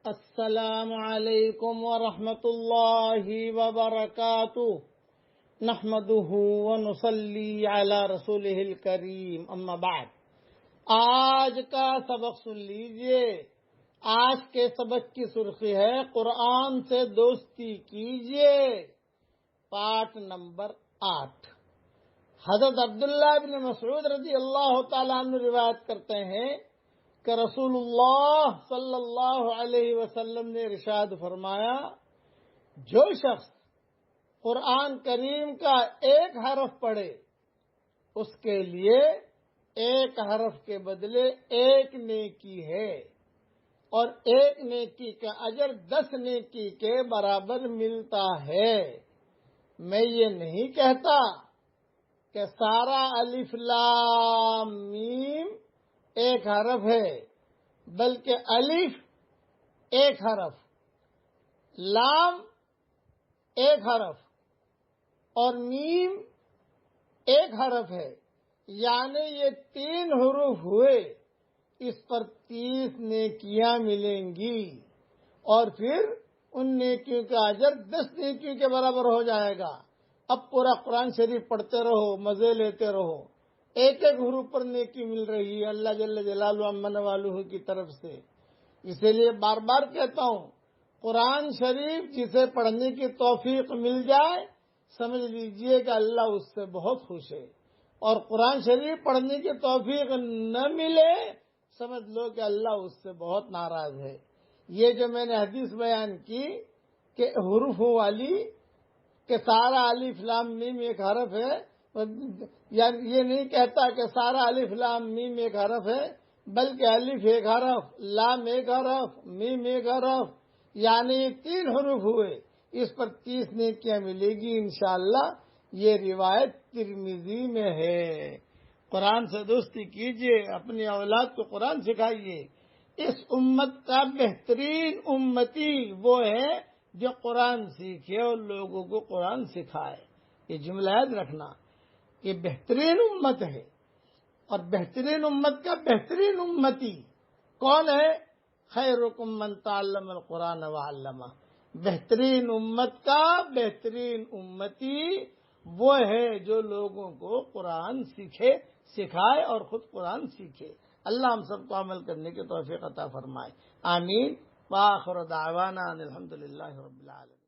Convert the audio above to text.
السلام علیکم ورحمۃ اللہ وبرکاتہ نحمده ونصلی علی رسولہ الکریم اما بعد۔ آج کا سبق سن لیجئے۔ آج کے سبق کی سرخی ہے قرآن سے دوستی کیجئے، پارٹ نمبر 8۔ حضرت عبداللہ بن مسعود رضی اللہ تعالیٰ عنہ روایت کرتے ہیں کہ رسول اللہ صلی اللہ علیہ وسلم نے ارشاد فرمایا، جو شخص قرآن کریم کا ایک حرف پڑھے اس کے لیے ایک حرف کے بدلے ایک نیکی ہے، اور ایک نیکی کا اجر 10 نیکی کے برابر ملتا ہے۔ میں یہ نہیں کہتا کہ سارا الف لام میم ایک حرف ہے، بلکہ الف ایک حرف، لام ایک حرف اور میم ایک حرف ہے، یعنی یہ 3 حروف ہوئے، اس پر 30 نیکیاں ملیں گی، اور پھر ان نیکیوں کا اجر 10 نیکیوں کے برابر ہو جائے گا۔ اب پورا قرآن شریف پڑھتے رہو، مزے لیتے رہو، ایک ایک حروف پر نیکی مل رہی ہے اللہ جل جلالہ امن والہ کی طرف سے۔ اسی لیے بار بار کہتا ہوں، قرآن شریف جسے پڑھنے کی توفیق مل جائے سمجھ لیجئے کہ اللہ اس سے بہت خوش ہے، اور قرآن شریف پڑھنے کی توفیق نہ ملے سمجھ لو کہ اللہ اس سے بہت ناراض ہے۔ یہ جو میں نے حدیث بیان کی کہ حروفوں والی، کہ سارا الف لام میم ایک حرف ہے، یعنی یہ نہیں کہتا کہ سارا الف لام میم ایک حرف ہے، بلکہ الف ایک حرف، لام ایک حرف، میم ایک حرف، یعنی 3 حروف ہوئے، اس پر 30 نیکیاں ملے گی انشاءاللہ۔ یہ روایت ترمذی میں ہے۔ قرآن سے دوستی کیجئے، اپنی اولاد کو قرآن سکھائیے۔ اس امت کا بہترین امتی وہ ہے جو قرآن سیکھے اور لوگوں کو قرآن سکھائے۔ یہ جملہ یاد رکھنا، یہ بہترین امت ہے، اور بہترین امت کا بہترین امتی کون ہے؟ خیرکم من تعلم القرآن وعلمہ۔ بہترین امت کا بہترین امتی وہ ہے جو لوگوں کو قرآن سکھائے اور خود قرآن سیکھے۔ اللہ ہم سب کو عمل کرنے کی توفیق عطا فرمائے، آمین۔ وآخر دعوانا ان الحمدللہ رب العالمین۔